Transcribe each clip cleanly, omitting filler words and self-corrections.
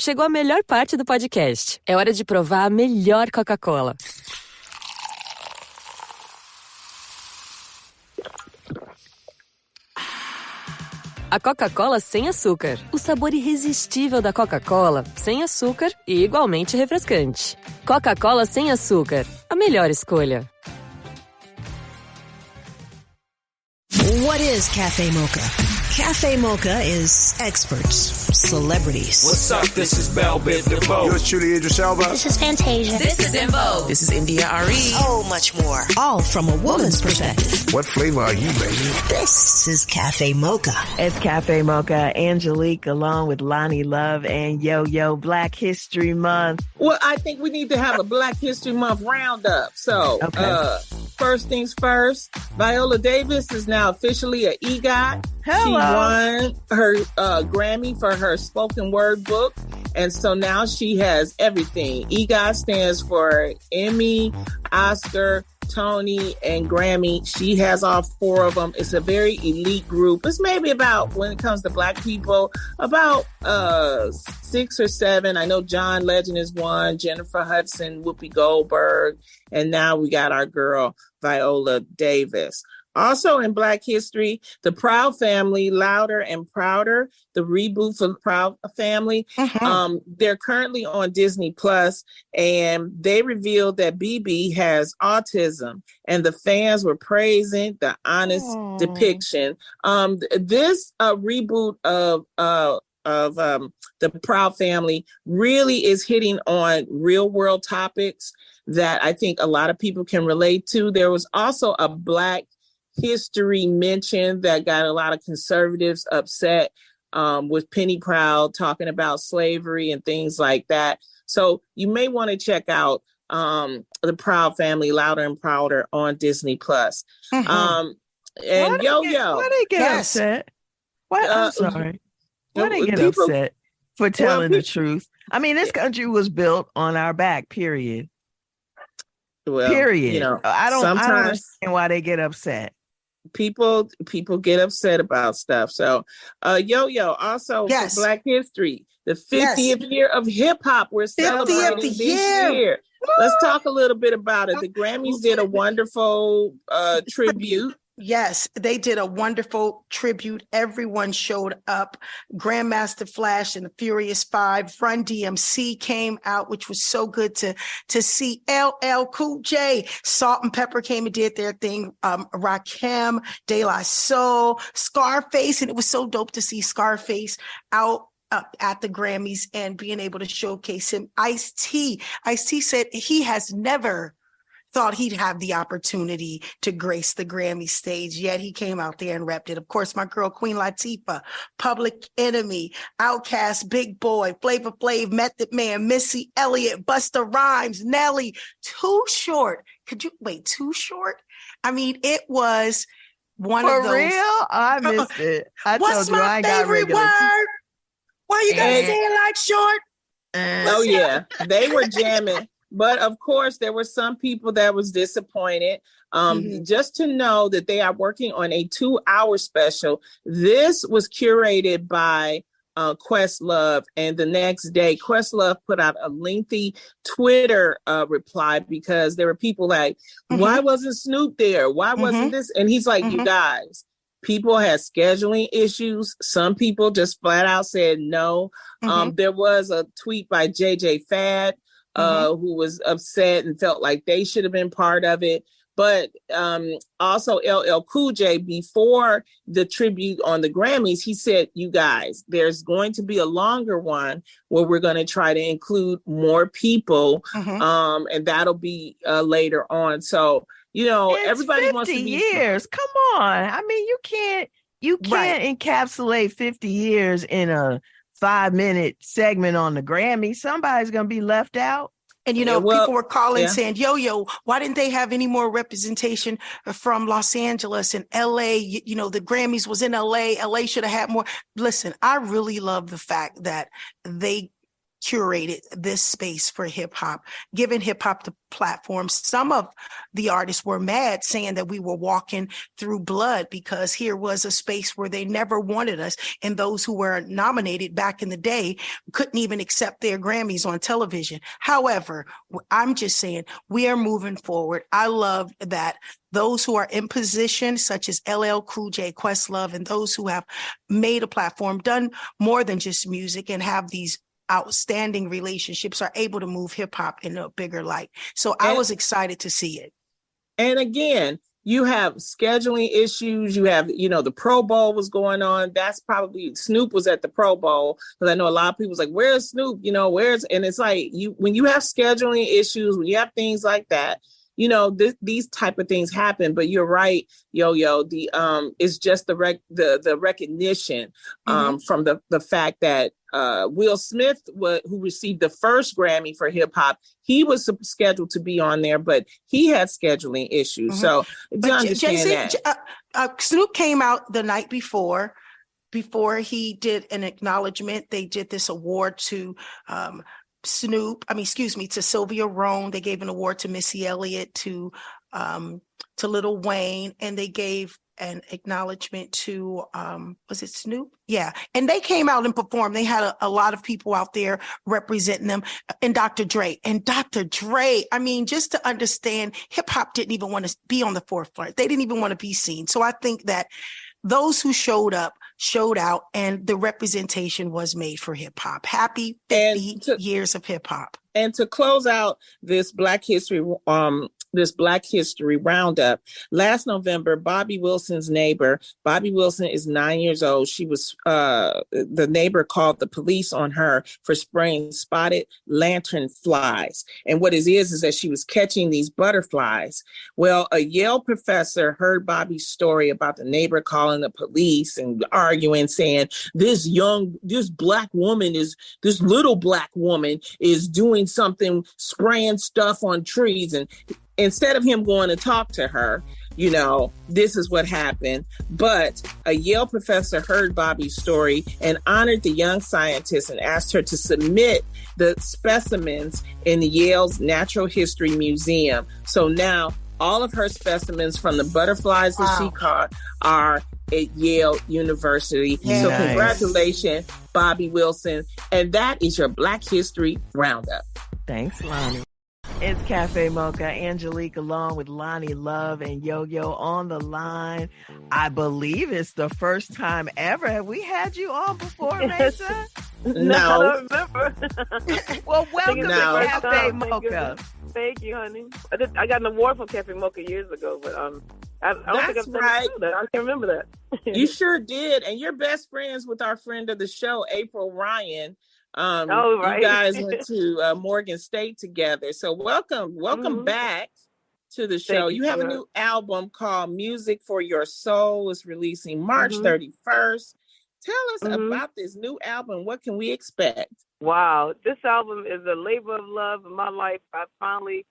Chegou a melhor parte do podcast. É hora de provar a melhor Coca-Cola. A Coca-Cola sem açúcar. O sabor irresistível da Coca-Cola, sem açúcar e igualmente refrescante. Coca-Cola sem açúcar. A melhor escolha. What is Cafe Mocha? Cafe Mocha is experts, celebrities. What's up? This is Belle Biv DeVoe. Yours truly, Idris Elba. This is Fantasia. This is Invo. This is India Ari. So much more. All from a woman's perspective. What flavor are you, baby? This is Cafe Mocha. It's Cafe Mocha. Angelique along with Loni Love and Yo-Yo. Black History Month. Well, I think we need to have a Black History Month roundup. So, first things first, Viola Davis is now officially an EGOT. Hello. She won her Grammy for her spoken word book. And so now she has everything. EGOT stands for Emmy, Oscar, Tony, and Grammy. She has all four of them. It's a very elite group. It's maybe about, when it comes to Black people, about 6 or 7. I know John Legend is one, Jennifer Hudson, Whoopi Goldberg, and now we got our girl Viola Davis. Also in Black history, the Proud Family, Louder and Prouder, the reboot for the Proud Family. They're currently on Disney Plus, and they revealed that BB has autism, and the fans were praising the honest depiction. This reboot of the Proud Family really is hitting on real world topics that I think a lot of people can relate to. There was also a Black history mention that got a lot of conservatives upset with Penny Proud talking about slavery and things like that. So you may want to check out the Proud Family, Louder and Prouder on Disney Plus. And Yo-Yo. Why they get upset? What? I'm sorry. Why they get upset for telling the truth? I mean, this country was built on our back, period. Well, period. You know, I don't understand why they get upset. People get upset about stuff. So Yo-Yo, also for Black history, the 50th year of hip hop we're celebrating this year. Let's talk a little bit about it. The Grammys did a wonderful tribute. Yes, they did a wonderful tribute. Everyone showed up. Grandmaster Flash and the Furious Five, Run DMC came out, which was so good to see. LL Cool J, Salt and Pepper came and did their thing. Rakim, De La Soul, Scarface, and it was so dope to see Scarface out at the Grammys and being able to showcase him. Ice-T said he has never thought he'd have the opportunity to grace the Grammy stage, yet he came out there and repped it. Of course, my girl Queen Latifah, Public Enemy, Outkast, Big Boy, Flavor Flav, Method Man, Missy Elliott, Busta Rhymes, Nelly. Too Short. Could you wait? Too Short? I mean, it was one of those. For real? I missed it. What's my favorite word? Why you gotta say it like short? Oh yeah, they were jamming. But of course, there were some people that was disappointed. Just to know that they are working on a 2-hour special. This was curated by Questlove, and the next day, Questlove put out a lengthy Twitter reply because there were people like, "Why wasn't Snoop there? Why wasn't this?" And he's like, "You guys." People had scheduling issues. Some people just flat out said no. There was a tweet by JJ Fad, who was upset and felt like they should have been part of it. But also LL Cool J, before the tribute on the Grammys, he said, you guys, there's going to be a longer one where we're going to try to include more people. And that'll be later on. So, you know, it's everybody 50 wants to be years. Come on. I mean, you can't encapsulate 50 years in a 5-minute segment on the Grammy. Somebody's going to be left out. And, you know, people were calling saying, Yo-Yo, why didn't they have any more representation from Los Angeles and LA? You know, the Grammys was in LA. LA should have had more. Listen, I really love the fact that they curated this space for hip hop, giving hip hop the platform. Some of the artists were mad, saying that we were walking through blood because here was a space where they never wanted us. And those who were nominated back in the day couldn't even accept their Grammys on television. However, I'm just saying we are moving forward. I love that those who are in position, such as LL Cool J, Questlove, and those who have made a platform, done more than just music, and have these outstanding relationships, are able to move hip hop in a bigger light. So I was excited to see it. And again, you have scheduling issues. You have, the Pro Bowl was going on. That's probably Snoop was at the Pro Bowl, because I know a lot of people was like, "Where's Snoop?" And it's like when you have scheduling issues, when you have things like that, these type of things happen. But you're right, Yo-Yo. It's just the recognition from the fact that Will Smith, who received the first Grammy for hip hop, he was scheduled to be on there, but he had scheduling issues. So do understand that. Snoop came out the night before he did an acknowledgement. They did this award to to Sylvia Rhone. They gave an award to Missy Elliott, to Lil Wayne, and they gave an acknowledgement to was it Snoop? Yeah. And they came out and performed. They had a lot of people out there representing them, and Dr. Dre. I mean, just to understand, hip hop didn't even want to be on the forefront. They didn't even want to be seen. So I think that those who showed up showed out, and the representation was made for hip hop. Happy 50 years of hip hop. And to close out this Black History Roundup, last November, Bobby Wilson's neighbor, Bobby Wilson is 9 years old. She was, the neighbor called the police on her for spraying spotted lantern flies. And what it is that she was catching these butterflies. Well, a Yale professor heard Bobby's story about the neighbor calling the police and arguing, saying, this little black woman is doing something, spraying stuff on trees. And instead of him going to talk to her, this is what happened. But a Yale professor heard Bobby's story and honored the young scientist and asked her to submit the specimens in Yale's Natural History Museum. So now all of her specimens from the butterflies that she caught are at Yale University. Yeah. So congratulations, Bobby Wilson. And that is your Black History Roundup. Thanks, Loni. It's Cafe Mocha, Angelique, along with Loni Love and Yo-Yo on the line. I believe it's the first time ever. Have we had you on before, Mesa? No. I don't remember. Well, welcome to Cafe Mocha. Thank you, honey. I got an award from Cafe Mocha years ago, but I don't think I've done that. I can't remember that. You sure did. And you're best friends with our friend of the show, April Ryan. Right. You guys went to Morgan State together. So welcome back to the show. You have a new album called Music for Your Soul. It's releasing March 31st. Tell us about this new album. What can we expect? Wow. This album is a labor of love in my life. I finally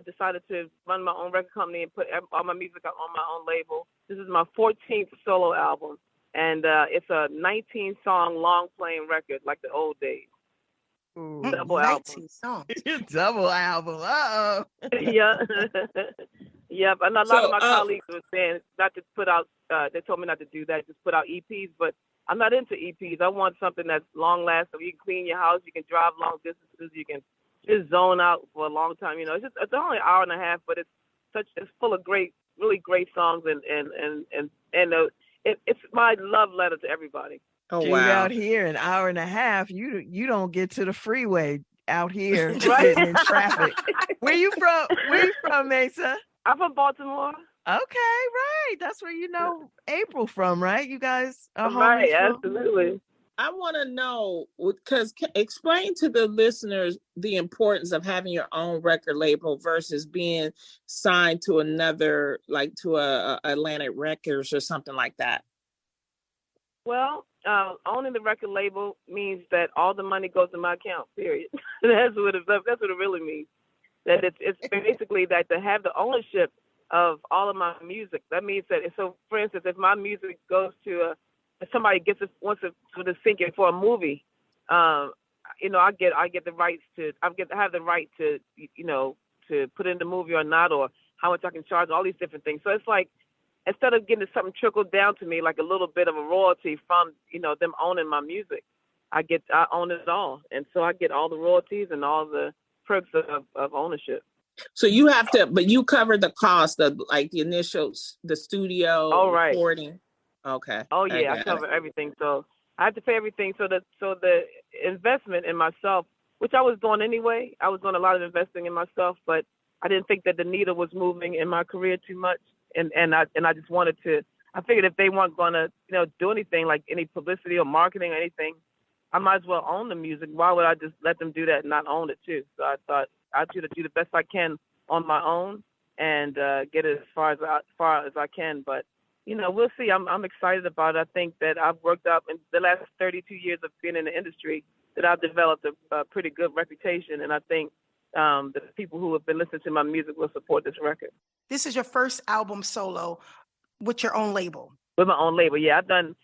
decided to run my own record company and put all my music out on my own label. This is my 14th solo album. And it's a 19-song long-playing record, like the old days. Ooh, double album. Double album. Uh-oh. Yeah. Yep. And a lot of my colleagues were saying not to put out, they told me not to do that, just put out EPs. But I'm not into EPs. I want something that's long-lasting. You can clean your house. You can drive long distances. You can just zone out for a long time. It's only an hour and a half, but it's full of really great songs it's my love letter to everybody. Oh, wow. Out here, an hour and a half, you don't get to the freeway out here right? In traffic. Where you from, Mesa? I'm from Baltimore. Okay, right. That's where April from, right? You guys are right, absolutely. I want to know, because explain to the listeners the importance of having your own record label versus being signed to another, like to a Atlantic Records or something like that. Well, owning the record label means that all the money goes in my account, period. That's what it really means. That it's basically that to have the ownership of all of my music. That means that, so for instance, if my music goes to if somebody wants to sort of sync it for a movie, I get the rights to, I have the right to, to put in the movie or not, or how much I can charge, all these different things. So it's like, instead of getting something trickled down to me, like a little bit of a royalty from, them owning my music, I own it all. And so I get all the royalties and all the perks of ownership. So you have to, but you cover the cost of like the initial, the studio recording. Okay. Oh yeah, I cover everything. So I have to pay everything. So the investment in myself, which I was doing anyway, I was doing a lot of investing in myself, but I didn't think that the needle was moving in my career too much. And I just wanted to, I figured if they weren't going to, do anything like any publicity or marketing or anything, I might as well own the music. Why would I just let them do that and not own it too? So I thought I'd do the best I can on my own and get it as far as I can. But, we'll see. I'm excited about it. I think that I've worked up in the last 32 years of being in the industry that I've developed a pretty good reputation. And I think the people who have been listening to my music will support this record. This is your first album solo with your own label. With my own label, yeah. I've done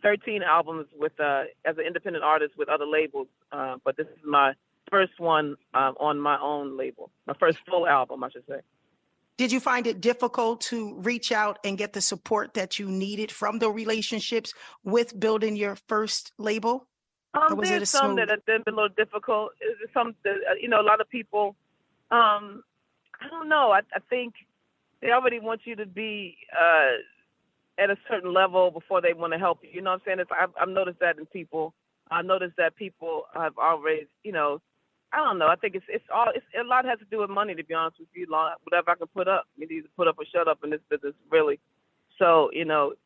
13 albums with as an independent artist with other labels, but this is my first one on my own label. My first full album, I should say. Did you find it difficult to reach out and get the support that you needed from the relationships with building your first label? There's some that have been a little difficult. There's some that, a lot of people, I don't know. I think they already want you to be at a certain level before they want to help you. You know what I'm saying? I've noticed that in people. I noticed that people have always, I don't know. I think it's a lot has to do with money, to be honest with you. Whatever I can put up, you either put up or shut up in this business, really. So,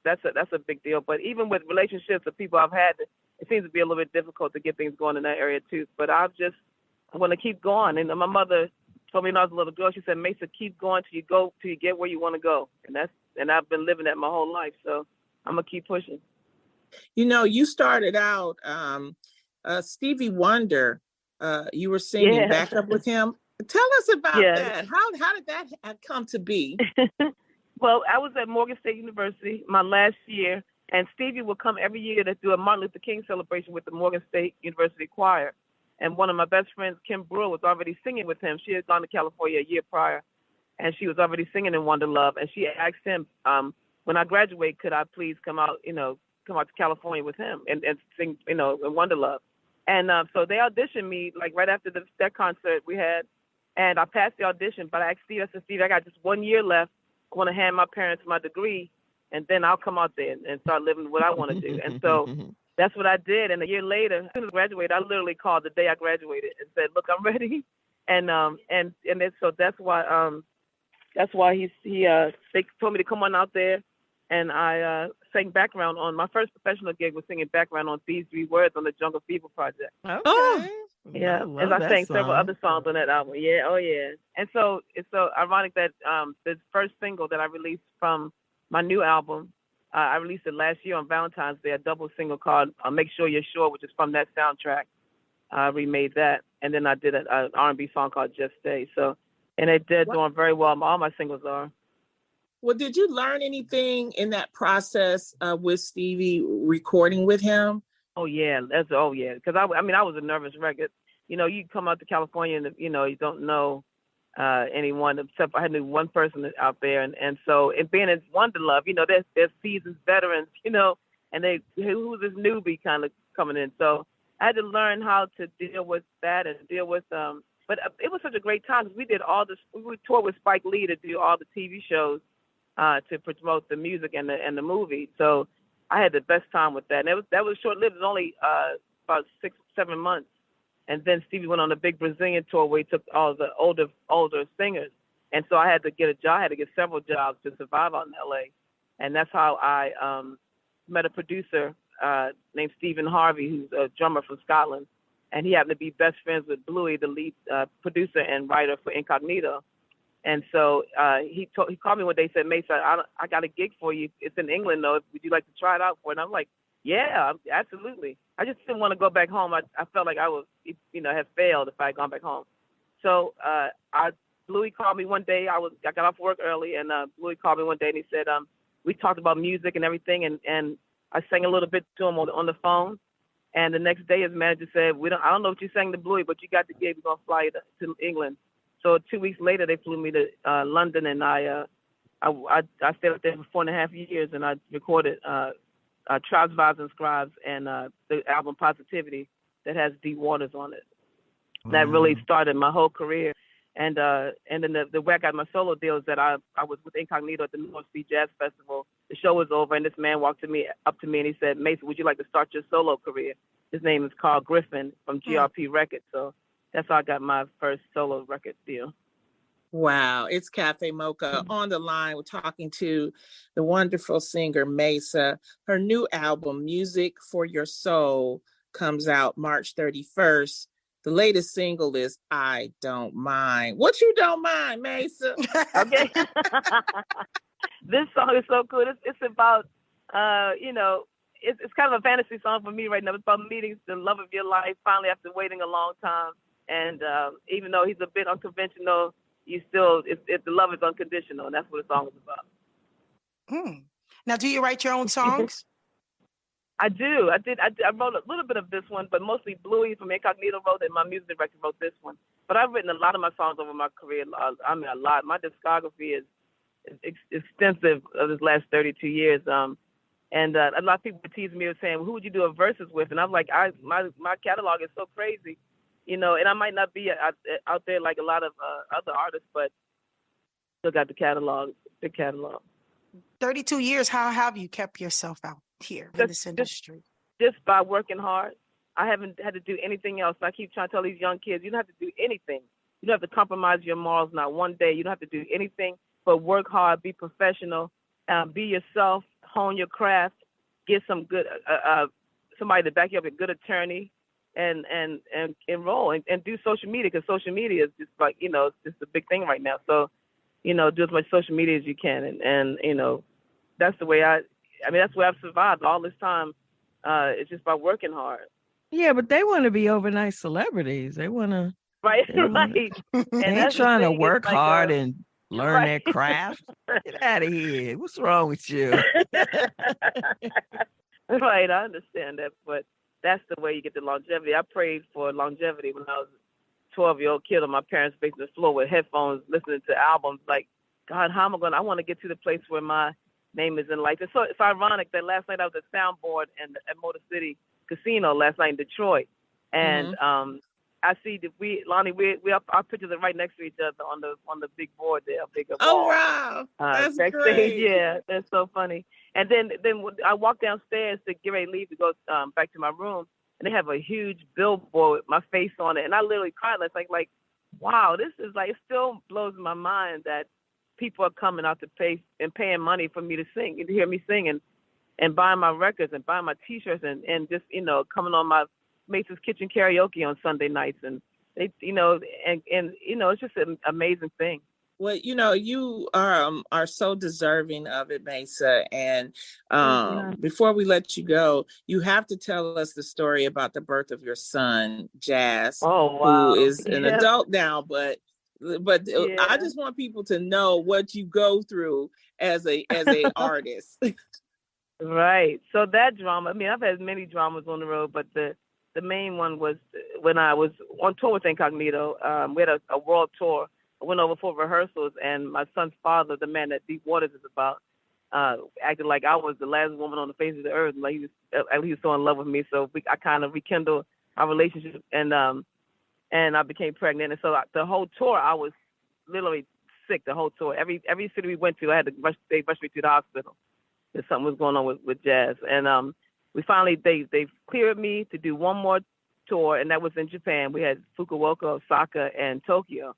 that's a big deal. But even with relationships of people I've had, it seems to be a little bit difficult to get things going in that area too. But I want to keep going. And my mother told me when I was a little girl, she said, Mesa, keep going till you get where you want to go. And I've been living that my whole life. So I'm going to keep pushing. You started out, Stevie Wonder, you were singing backup with him. Tell us about that. How did that come to be? Well, I was at Morgan State University my last year, and Stevie would come every year to do a Martin Luther King celebration with the Morgan State University Choir. And one of my best friends, Kim Brewer, was already singing with him. She had gone to California a year prior, and she was already singing in Wonder Love. And she asked him, when I graduate, could I please come out to California with him and sing, in Wonder Love. And so they auditioned me like right after that concert we had, and I passed the audition. But I asked Steve, I got just 1 year left. I want to hand my parents my degree, and then I'll come out there and start living what I want to do. And so that's what I did. And a year later, as soon as I graduated, I literally called the day I graduated and said, "Look, I'm ready." And so that's why they told me to come on out there, and I sang background on my first professional gig was singing background on These Three Words on the Jungle Fever project. Okay. Oh, yeah, as I sang several other songs on that album. Yeah, oh yeah. And so it's so ironic that the first single that I released from my new album, I released it last year on Valentine's Day, a double single called "Make Sure You're Sure," which is from that soundtrack. I remade that, and then I did an R&B song called "Just Stay." So, and they're doing very well. All my singles are. Well, did you learn anything in that process with Stevie recording with him? Oh yeah, because I was a nervous wreck. You come out to California and you don't know anyone except I knew one person out there, and so being in Wonder Love, there's seasoned veterans, and who's this newbie kind of coming in. So I had to learn how to deal with that and deal with But it was such a great time because we did we toured with Spike Lee to do all the TV shows to promote the music and the movie. So I had the best time with that. And that was short-lived. It was only about 6-7 months. And then Stevie went on a big Brazilian tour where he took all the older singers. And so I had to get a job. I had to get several jobs to survive out in L.A. And that's how I met a producer named Stephen Harvey, who's a drummer from Scotland. And he happened to be best friends with Bluey, the lead producer and writer for Incognito. And so he called me one day and said, "Mesa, I got a gig for you. It's in England, though. Would you like to try it out for it?" And I'm like, "Yeah, absolutely." I just didn't want to go back home. I felt like I was, had failed if I had gone back home. So Bluey called me one day. I got off work early, and Bluey called me one day, and he said, we talked about music and everything, and I sang a little bit to him on the phone. And the next day, his manager said, I don't know what you sang to Bluey, but you got the gig. We're going to fly you to England. So 2 weeks later, they flew me to London, and I stayed up there for 4.5 years, and I recorded Tribes, Vibes, and Scribes, and the album Positivity that has Deep Waters on it. That really started my whole career. And then the way I got my solo deal is that I was with Incognito at the North Sea Jazz Festival. The show was over, and this man walked up to me, and he said, "Mason, would you like to start your solo career?" His name is Carl Griffin from GRP Records. So that's how I got my first solo record deal. Wow. It's Cafe Mocha on the line. We're talking to the wonderful singer Mesa. Her new album, Music for Your Soul, comes out March 31st. The latest single is I Don't Mind. What you don't mind, Mesa? Okay. This song is so cool. It's about, it's kind of a fantasy song for me right now. It's about meeting the love of your life finally after waiting a long time. And even though he's a bit unconventional, the love is unconditional, and that's what the song is about. Now, do you write your own songs? I do. I wrote a little bit of this one, but mostly Bluey from Incognito wrote it, and my music director wrote this one. But I've written a lot of my songs over my career. I mean, a lot. My discography is extensive of this last 32 years. And a lot of people tease me with saying, well, who would you do a verses with? And I'm like, my catalog is so crazy, and I might not be out there like a lot of other artists, but still got the catalog, big catalog. 32 years, how have you kept yourself out here in this industry? Just by working hard. I haven't had to do anything else. I keep trying to tell these young kids, you don't have to do anything. You don't have to compromise your morals not one day. You don't have to do anything but work hard, be professional, be yourself, hone your craft, get some good somebody to back you up, a good attorney, and enroll and do social media, because social media is just like, it's just a big thing right now. So, do as much social media as you can, and that's the way that's where I've survived all this time. It's just by working hard. Yeah, but they want to be overnight celebrities. They want to. Right. They ain't trying to work hard and learn their craft. Get out of here. What's wrong with you? Right, I understand that, but that's the way you get the longevity. I prayed for longevity when I was a 12-year-old kid on my parents' basement floor with headphones, listening to albums. Like, God, how am I want to get to the place where my name is in lights? So it's ironic that last night I was at Soundboard at Motor City Casino last night in Detroit, and I see that Loni, our pictures are right next to each other on the big board there, big wall. Oh wow, that's great! Yeah, that's so funny. And then I walk downstairs to get ready to leave to go back to my room, and they have a huge billboard with my face on it, and I literally cried. It's like, wow, this is like, it still blows my mind that people are coming out to pay and paying money for me to sing and to hear me sing and buying my records and buying my T-shirts and just coming on my Mace's Kitchen Karaoke on Sunday nights, and they it's just an amazing thing. Well, you are so deserving of it, Mesa. And before we let you go, you have to tell us the story about the birth of your son, Jazz, who is an adult now, but I just want people to know what you go through as a artist. Right. So that drama, I've had many dramas on the road, but the main one was when I was on tour with Incognito. We had a world tour. I went over for rehearsals, and my son's father, the man that Deep Waters is about, acted like I was the last woman on the face of the earth. Like he was so in love with me. So I kind of rekindled our relationship, and I became pregnant. And so the whole tour, I was literally sick. The whole tour, every city we went to, they rushed me to the hospital. That something was going on with Jazz, and we finally they cleared me to do one more tour, and that was in Japan. We had Fukuoka, Osaka, and Tokyo.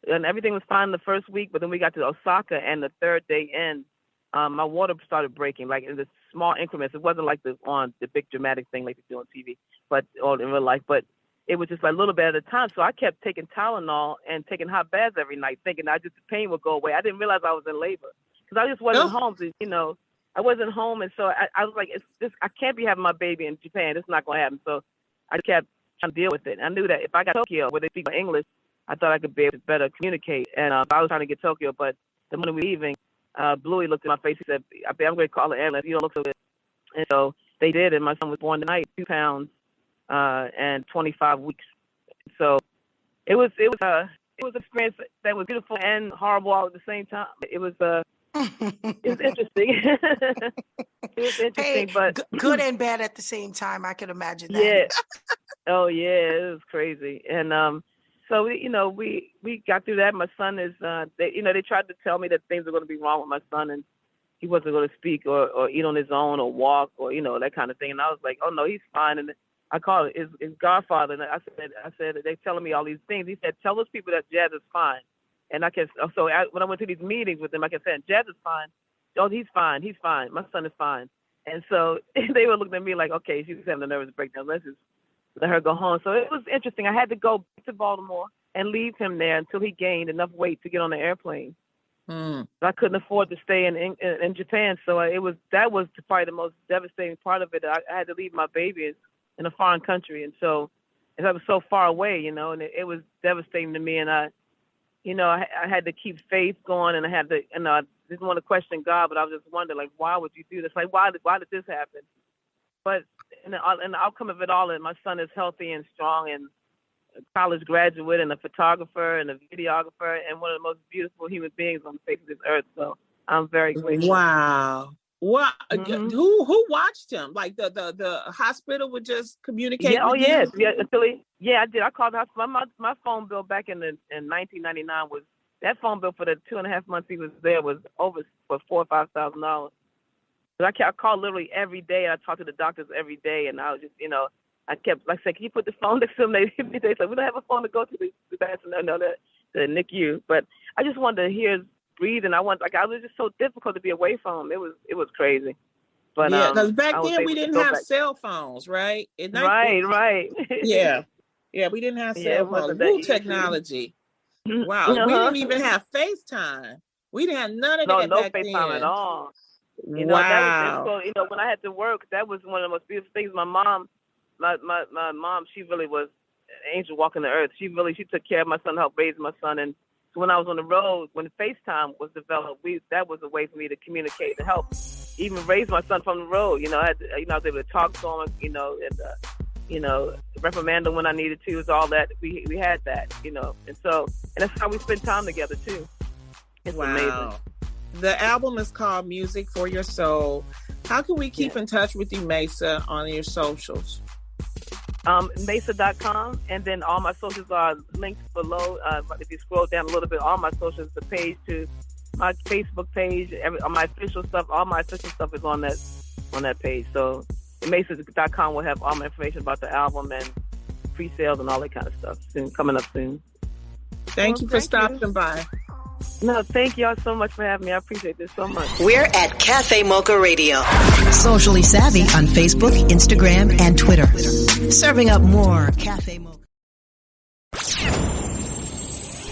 And everything was fine the first week, but then we got to Osaka, and the third day in, my water started breaking, like in the small increments. It wasn't like on the big dramatic thing like they do on TV, or in real life, but it was just like a little bit at a time. So I kept taking Tylenol and taking hot baths every night, thinking the pain would go away. I didn't realize I was in labor because I just wasn't home. So, I wasn't home, and so I was like, I can't be having my baby in Japan. It's not going to happen. So I kept trying to deal with it. And I knew that if I got Tokyo, where they speak English, I thought I could be able to better communicate. And I was trying to get Tokyo, but the morning we were leaving, Bluey looked at my face. He said, I'm going to call an ambulance. You don't look so good. And so they did, and my son was born tonight, 2 pounds, and 25 weeks. So it was an experience that was beautiful and horrible all at the same time. It was interesting. It was interesting, but good and bad at the same time. I can imagine that. Yeah. Oh yeah, it was crazy. And so we got through that. My son is they tried to tell me that things were going to be wrong with my son, and he wasn't going to speak or eat on his own or walk or that kind of thing. And I was like, oh no, he's fine. And I called his godfather, and I said they're telling me all these things. He said, tell those people that Jazz is fine. And when I went to these meetings with them, I kept saying, Jazz is fine. Oh, he's fine. He's fine. My son is fine. And so they were looking at me like, okay, she's having a nervous breakdown. Let's just let her go home. So it was interesting. I had to go back to Baltimore and leave him there until he gained enough weight to get on the airplane. So I couldn't afford to stay in Japan. So that was probably the most devastating part of it. I had to leave my baby in a foreign country, and so I was so far away, and it was devastating to me. And I had to keep faith going, and I had to, I didn't want to question God, but I was just wondering, like, why would you do this? Like, why did this happen? But in the outcome of it all, and my son is healthy and strong, and a college graduate, and a photographer, and a videographer, and one of the most beautiful human beings on the face of this earth. So I'm very grateful. Wow. What? Who watched him? Like the hospital would just communicate. Yeah. With Oh, yes. you? Yeah. Until I did. I called the hospital. My phone bill back in 1999 was that phone bill for the 2.5 months he was there was over for $4,000 or $5,000. But I called literally every day. I talked to the doctors every day, and I was just I kept like saying, can you put the phone next to them? They said, we don't have a phone to go to the bathroom. No, the NICU. But I just wanted to hear his breathing. I was just so difficult to be away from him. It was crazy. But yeah, because back then we didn't have cell phones, right? Right. Yeah, we didn't have cell phones. New technology. Wow, we didn't even have FaceTime. We didn't have none of that back then. No FaceTime at all. Wow. That was when I had to work, that was one of the most beautiful things. My mom, she really was an angel walking the earth. She took care of my son, helped raise my son. And so when I was on the road, when FaceTime was developed, that was a way for me to communicate, to help even raise my son from the road. I was able to talk to him, and reprimand him when I needed to. It was all that. We had that, and that's how we spend time together too. It's amazing. The album is called Music for Your Soul. How can we keep in touch with you, Mesa, on your socials? Mesa.com, and then all my socials are linked below. If you scroll down a little bit, all my socials, the page to my Facebook page, my official stuff, all my official stuff is on that page. So Mesa.com will have all my information about the album and pre-sales and all that kind of stuff. It's coming up soon. Thank you for stopping by. No, thank y'all so much for having me. I appreciate this so much. We're at Cafe Mocha Radio. Socially savvy on Facebook, Instagram, and Twitter. Serving up more Cafe Mocha.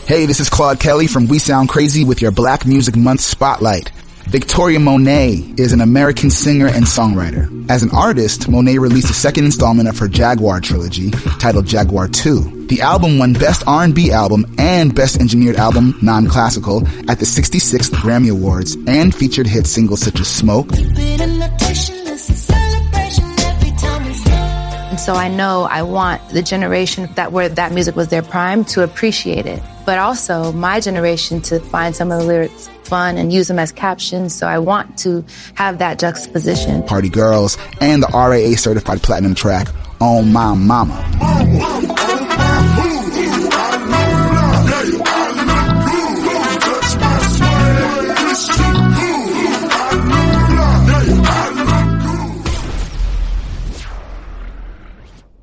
Hey, this is Claude Kelly from We Sound Crazy with your Black Music Month Spotlight. Victoria Monet is an American singer and songwriter. As an artist, Monet released a second installment of her Jaguar trilogy, titled Jaguar 2. The album won Best R&B Album and Best Engineered Album Non-Classical at the 66th Grammy Awards and featured hit singles such as Smoke. And so I know I want the generation where that music was their prime to appreciate it, but also my generation to find some of the lyrics fun and use them as captions. So I want to have that juxtaposition. Party Girls and the RAA certified platinum track On My Mama.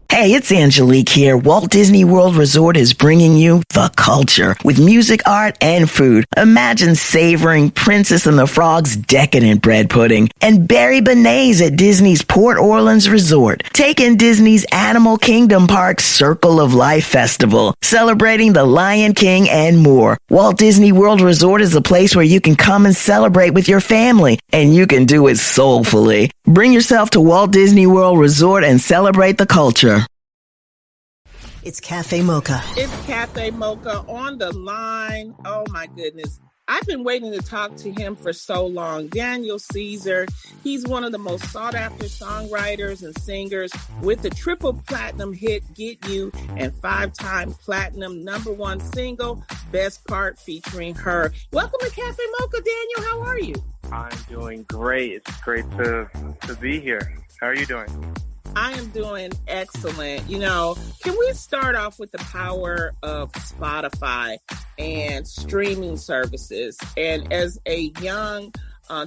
Hey, it's Angelique here. Walt Disney World Resort is bringing you the culture with music, art, and food. Imagine savoring Princess and the Frog's decadent bread pudding and berry beignets at Disney's Port Orleans Resort. Take in Disney's Animal Kingdom Park's Circle of Life Festival, celebrating the Lion King and more. Walt Disney World Resort is a place where you can come and celebrate with your family, and you can do it soulfully. Bring yourself to Walt Disney World Resort and celebrate the culture. It's Cafe Mocha. It's Cafe Mocha on the line. Oh my goodness. I've been waiting to talk to him for so long. Daniel Caesar, he's one of the most sought after songwriters and singers with the triple platinum hit Get You and 5-time platinum #1 single, Best Part featuring Her. Welcome to Cafe Mocha, Daniel. How are you? I'm doing great. It's great to be here. How are you doing? I am doing excellent. You know, can we start off with the power of Spotify and streaming services? And as a young,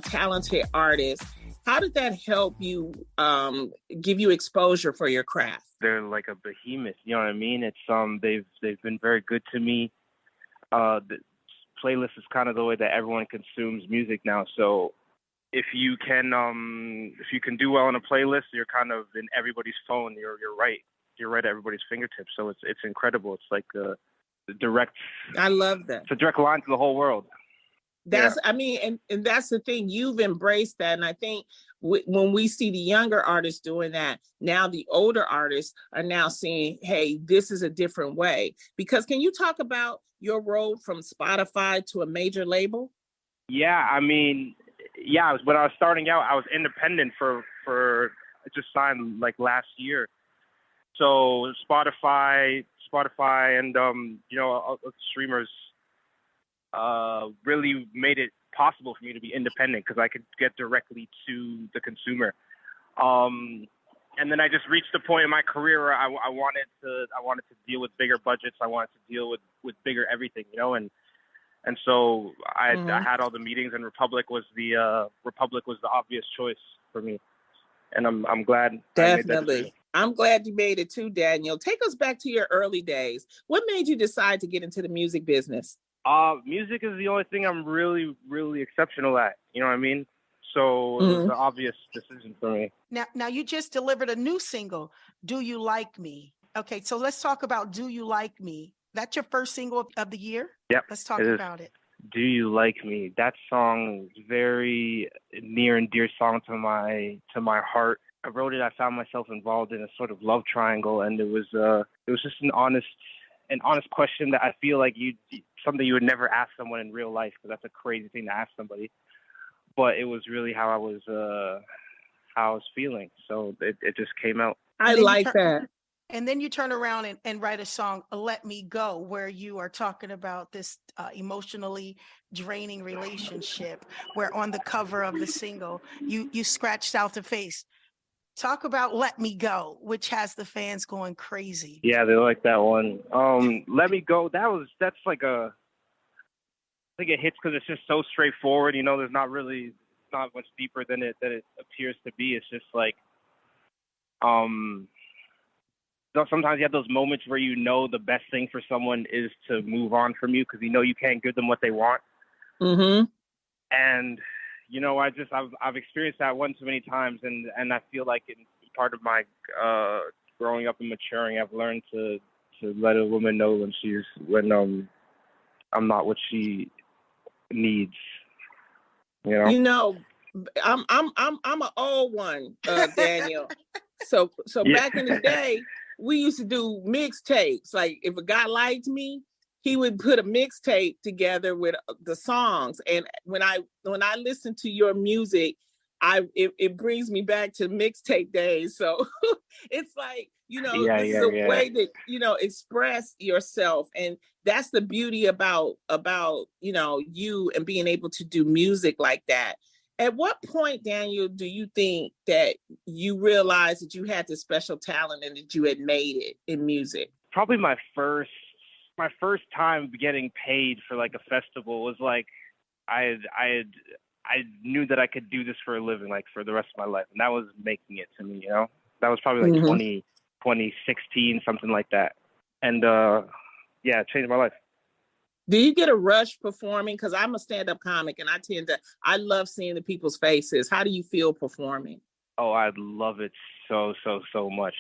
talented artist, how did that help you give you exposure for your craft? They're like a behemoth. You know what I mean? It's they've been very good to me. The playlist is kind of the way that everyone consumes music now. So if you can do well on a playlist, you're kind of in everybody's phone. You're right at everybody's fingertips. So it's incredible. It's like the direct. I love that. It's a direct line to the whole world. I mean, and that's the thing. You've embraced that, and I think when we see the younger artists doing that, now the older artists are now seeing, hey, this is a different way. Because can you talk about your road from Spotify to a major label? Yeah, I mean. Yeah, when I was starting out, I was independent for I just signed like last year. So Spotify and streamers really made it possible for me to be independent because I could get directly to the consumer. And then I just reached a point in my career where I wanted to deal with bigger budgets. I wanted to deal with bigger everything, And so I had all the meetings, and Republic was the obvious choice for me, and I'm glad. Definitely, I'm glad you made it too, Daniel. Take us back to your early days. What made you decide to get into the music business? Music is the only thing I'm really, really exceptional at. You know what I mean? So it was the obvious decision for me. Now you just delivered a new single, "Do You Like Me?" Okay, so let's talk about "Do You Like Me." That's your first single of the year? Yep. Let's talk about it. Do You Like Me? That song is very near and dear song to my heart. I wrote it. I found myself involved in a sort of love triangle, and it was just an honest question that I feel like something you would never ask someone in real life, because that's a crazy thing to ask somebody. But it was really how I was feeling. So it just came out. I like that. And then you turn around and write a song, "Let Me Go," where you are talking about this emotionally draining relationship, where on the cover of the single, you scratched out the face. Talk about "Let Me Go," which has the fans going crazy. Yeah, they like that one. "Let Me Go," that's like I think it hits because it's just so straightforward. There's not much deeper than it appears to be. It's just like, sometimes you have those moments where the best thing for someone is to move on from you because you can't give them what they want. Mm-hmm. And I've experienced that one too many times, and I feel like in part of my growing up and maturing, I've learned to let a woman know when I'm not what she needs. I'm an old one, Daniel. So Yeah. Back in the day, we used to do mixtapes. Like if a guy liked me, he would put a mixtape together with the songs. And when I listen to your music, it brings me back to mixtape days. So it's like, this is a way that, express yourself. And that's the beauty about, you and being able to do music like that. At what point, Daniel, do you think that you realized that you had this special talent and that you had made it in music? Probably my first time getting paid for like a festival was like I knew that I could do this for a living, like for the rest of my life, and that was making it to me. That was probably like 2016, something like that, and it changed my life. Do you get a rush performing? Because I'm a stand-up comic, and I love seeing the people's faces. How do you feel performing? Oh, I love it so much.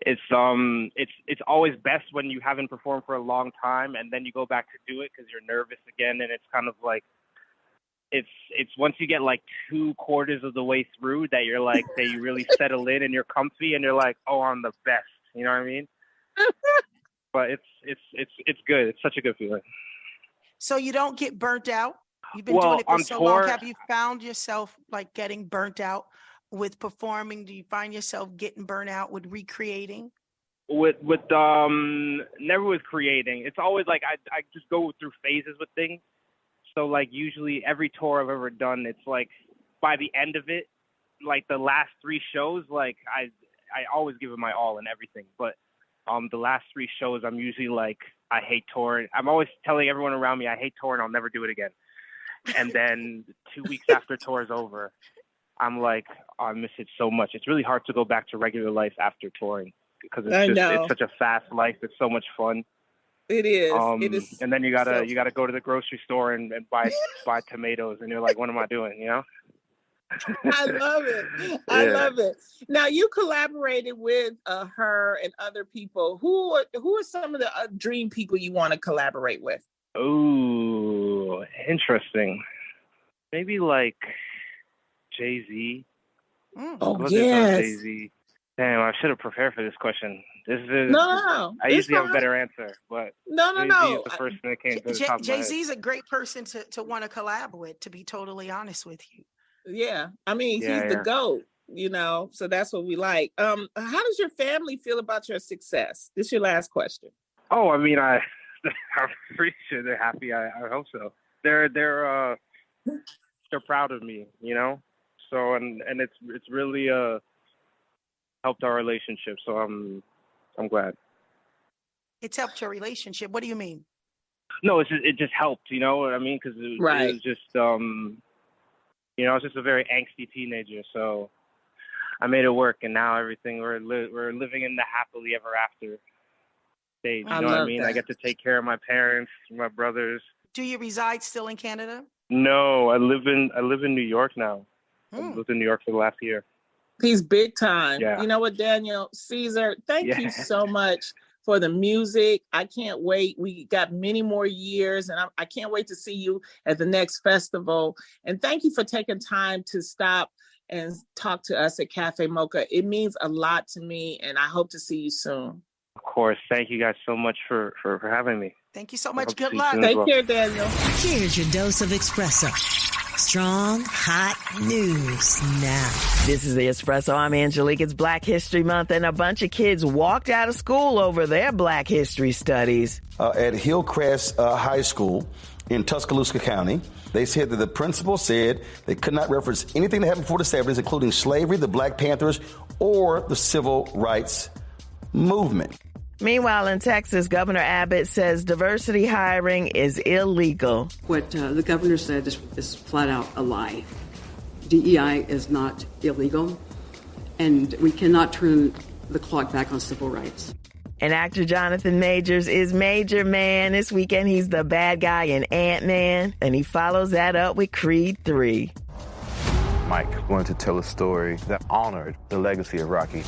It's always best when you haven't performed for a long time, and then you go back to do it because you're nervous again, and it's kind of like it's once you get like 2/4 of the way through that you're like that you really settle in and you're comfy and you're like, oh, I'm the best. You know what I mean? But it's good. It's such a good feeling. So you don't get burnt out You've been doing it for on so long. tour, Have you found yourself like getting burnt out? With performing, do you find yourself getting burnt out with recreating? never with creating. It's always like I just go through phases with things. So like usually every tour I've ever done, it's like by the end of it, like the last 3 shows, like I always give it my all and everything. But the last 3 shows, I'm usually like, I hate touring. I'm always telling everyone around me I hate touring. I'll never do it again. And then 2 weeks after tour is over, I'm like, oh, I miss it so much. It's really hard to go back to regular life after touring because it's such a fast life. It's so much fun. It is. It is. And then you gotta go to the grocery store and buy tomatoes, and you're like, what am I doing? You know? I love it. I love it. Now you collaborated with her and other people. Who are some of the dream people you want to collaborate with? Oh, interesting. Maybe like Jay-Z. Oh, yes. Jay-Z. Damn, I should have prepared for this question. No. I usually have a better answer, but no. Jay-Z is the first thing that came to the top of my head. Jay-Z's a great person to want to collab with, to be totally honest with you. Yeah. I mean, he's the GOAT, so that's what we like. How does your family feel about your success? This is your last question. Oh, I mean, I'm pretty sure they're happy. I hope so. They're proud of me, So and it's really helped our relationship. So I'm glad. It's helped your relationship. What do you mean? No, it just helped. You know what I mean? Because it was just I was just a very angsty teenager. So I made it work, and now everything we're living in the happily ever after stage. You know what I mean? That. I get to take care of my parents, my brothers. Do you reside still in Canada? No, I live in New York now. I've lived in New York for the last year. He's big time. Yeah. You know what, Daniel Caesar? Thank you so much for the music. I can't wait. We got many more years, and I can't wait to see you at the next festival. And thank you for taking time to stop and talk to us at Cafe Mocha. It means a lot to me, and I hope to see you soon. Of course. Thank you guys so much for having me. Thank you so much. Good luck. Take care, Daniel. Here's your dose of espresso. Strong, hot news now. This is the Espresso. I'm Angelique. It's Black History Month, and a bunch of kids walked out of school over their Black History studies. At Hillcrest High School in Tuscaloosa County, they said that the principal said they could not reference anything that happened before the 70s, including slavery, the Black Panthers, or the civil rights movement. Meanwhile, in Texas, Governor Abbott says diversity hiring is illegal. What the governor said is flat out a lie. DEI is not illegal, and we cannot turn the clock back on civil rights. And actor Jonathan Majors is Major Man. This weekend, he's the bad guy in Ant-Man, and he follows that up with Creed 3. Mike wanted to tell a story that honored the legacy of Rocky,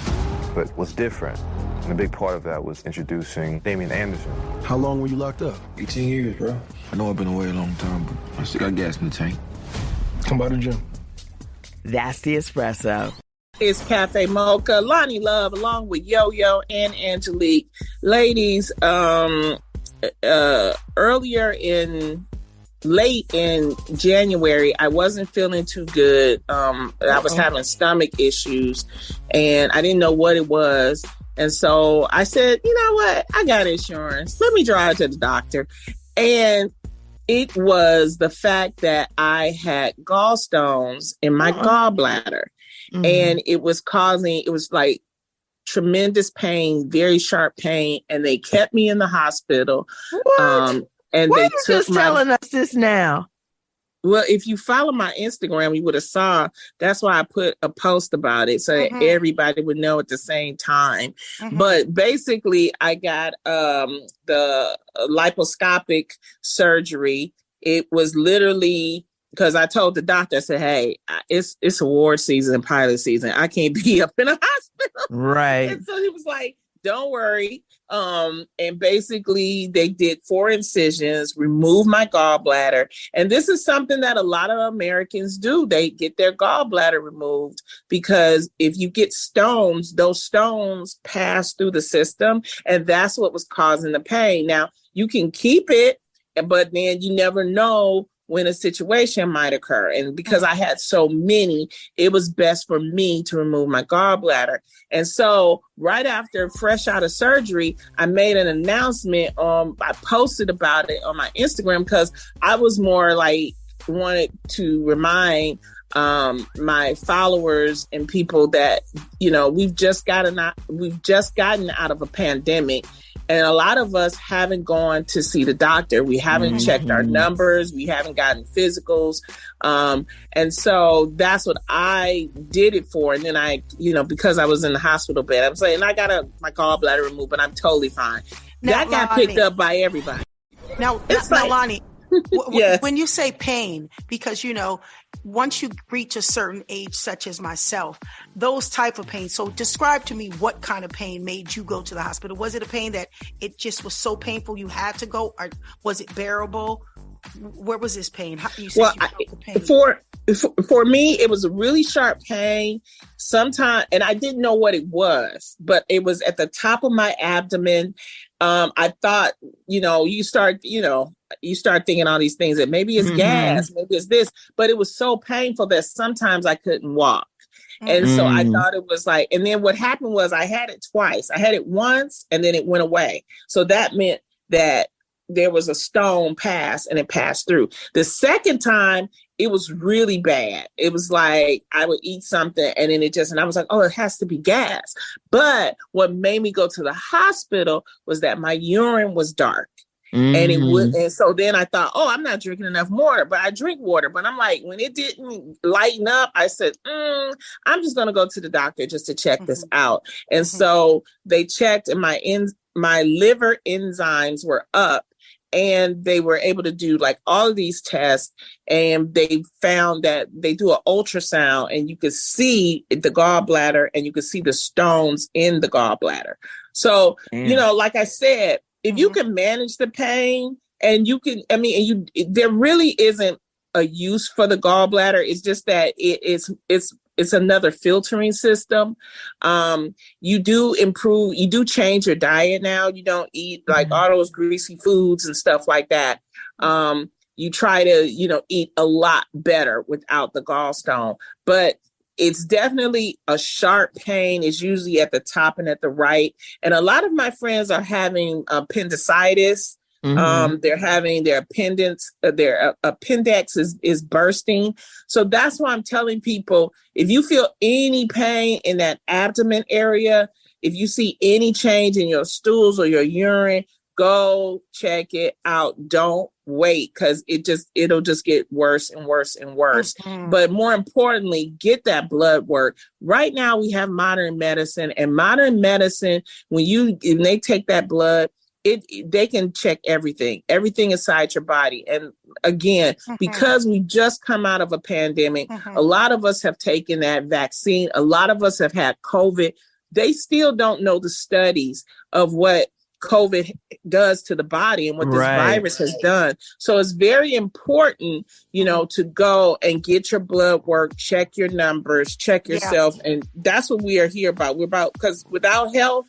but was different. And a big part of that was introducing Damian Anderson. How long were you locked up? 18 years, bro. I know I've been away a long time, but I still got gas in the tank. Come by the gym. That's the Espresso. It's Cafe Mocha, Loni Love, along with Yo-Yo and Angelique. Ladies, late in January, I wasn't feeling too good. I was having stomach issues, and I didn't know what it was. And so I said, you know what? I got insurance. Let me drive to the doctor. And it was the fact that I had gallstones in my gallbladder. Mm-hmm. And it was like tremendous pain, very sharp pain. And they kept me in the hospital. What? And Why they are you took just telling us this now? Well, if you follow my Instagram, you would have saw. That's why I put a post about it so that everybody would know at the same time. Mm-hmm. But basically, I got the liposcopic surgery. It was literally because I told the doctor, I said, "Hey, it's award season, pilot season. I can't be up in a hospital." Right. And so he was like, "Don't worry." And basically they did 4 incisions, removed my gallbladder. And this is something that a lot of Americans do. They get their gallbladder removed because if you get stones, those stones pass through the system. And that's what was causing the pain. Now you can keep it, but then you never know when a situation might occur. And because I had so many, it was best for me to remove my gallbladder. And so right after, fresh out of surgery, I made an announcement. I posted about it on my Instagram because I was more like wanted to remind my followers and people that, you know, we've just gotten out of a pandemic. And a lot of us haven't gone to see the doctor. We haven't checked our numbers. We haven't gotten physicals. And so that's what I did it for. And then I, you know, because I was in the hospital bed, I'm saying I got my gallbladder removed, but I'm totally fine. Now, that got picked up by everybody. Now, Loni, Yes. when you say pain, because, you know, once you reach a certain age, such as myself, those type of pain. So describe to me what kind of pain made you go to the hospital. Was it a pain that it just was so painful you had to go, or was it bearable? Where was this pain? How, you said you felt the pain. For me, it was a really sharp pain sometimes, and I didn't know what it was, but it was at the top of my abdomen. I thought, you know, you start thinking all these things that maybe it's gas, maybe it's this, but it was so painful that sometimes I couldn't walk. And so I thought it was like, and then what happened was I had it twice. I had it once and then it went away. So that meant that there was a stone pass and it passed through. The second time, it was really bad. It was like I would eat something and then and I was like, oh, it has to be gas. But what made me go to the hospital was that my urine was dark. And it would, and so then I thought, oh, I'm not drinking enough water, but I drink water. But I'm like, when it didn't lighten up, I said, I'm just going to go to the doctor just to check this out. And so they checked, and my liver enzymes were up, and they were able to do like all of these tests, and they found that they do an ultrasound, and you could see the gallbladder, and you could see the stones in the gallbladder. So, you know, like I said, if you can manage the pain and you can, there really isn't a use for the gallbladder. It's just that it's another filtering system. You do change your diet now. You don't eat like all those greasy foods and stuff like that. You try to, eat a lot better without the gallstone, but it's definitely a sharp pain. It's usually at the top and at the right. And a lot of my friends are having appendicitis. They're having their appendix is bursting. So that's why I'm telling people, if you feel any pain in that abdomen area, if you see any change in your stools or your urine, go check it out. Don't wait, because it'll just get worse and worse and worse. But more importantly, get that blood work. Right now we have modern medicine, and modern medicine, when they take that blood, they can check everything inside your body. And again, because we just come out of a pandemic, a lot of us have taken that vaccine. A lot of us have had COVID. They still don't know the studies of what COVID does to the body and what this virus has done. So it's very important, to go and get your blood work, check your numbers, check yourself. And that's what we are here about. Because without health,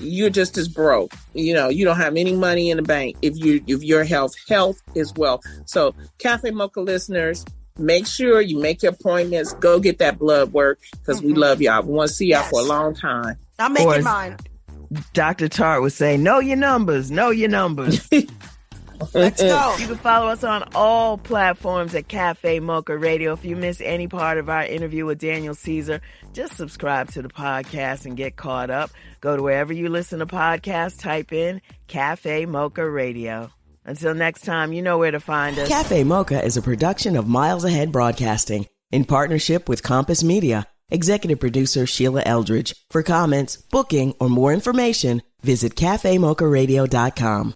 you're just as broke. You don't have any money in the bank if your health is wealth. So Cafe Mocha listeners, make sure you make your appointments. Go get that blood work, because we love y'all. We want to see y'all for a long time. I'm making mine. Dr. Tart would say, know your numbers. Let's go. You can follow us on all platforms at Cafe Mocha Radio. If you miss any part of our interview with Daniel Caesar, just subscribe to the podcast and get caught up. Go to wherever you listen to podcasts, type in Cafe Mocha Radio. Until next time, you know where to find us. Cafe Mocha is a production of Miles Ahead Broadcasting in partnership with Compass Media. Executive producer Sheila Eldridge. For comments, booking, or more information, visit cafemocharadio.com.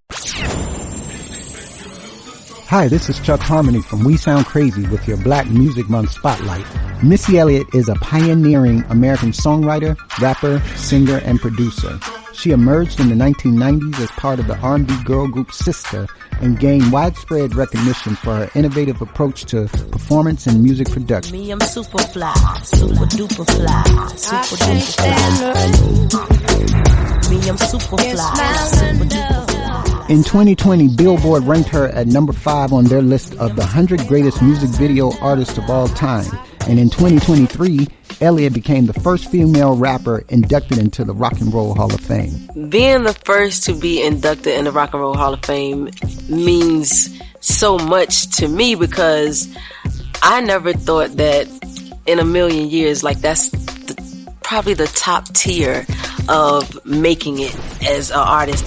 Hi, this is Chuck Harmony from We Sound Crazy with your Black Music Month Spotlight. Missy Elliott is a pioneering American songwriter, rapper, singer, and producer. She emerged in the 1990s as part of the R&B girl group Sister and gained widespread recognition for her innovative approach to performance and music production. Me, I'm super fly, super duper fly, super duper fly. Me, I'm super fly, super duper fly. In 2020, Billboard ranked her at number 5 on their list of the 100 greatest music video artists of all time. And in 2023, Elliott became the first female rapper inducted into the Rock and Roll Hall of Fame. Being the first to be inducted in the Rock and Roll Hall of Fame means so much to me because I never thought that in a million years, like that's probably the top tier of making it as an artist.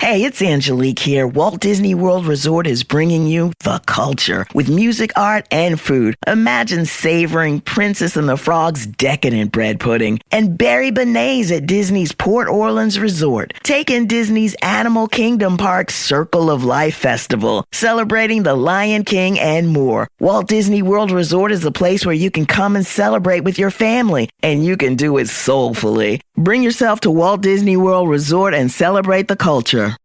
Hey, it's Angelique here. Walt Disney World Resort is bringing you the culture with music, art, and food. Imagine savoring Princess and the Frog's decadent bread pudding and berry beignets at Disney's Port Orleans Resort. Take in Disney's Animal Kingdom Park's Circle of Life Festival, celebrating the Lion King and more. Walt Disney World Resort is a place where you can come and celebrate with your family, and you can do it soulfully. Bring yourself to Walt Disney World Resort and celebrate the culture.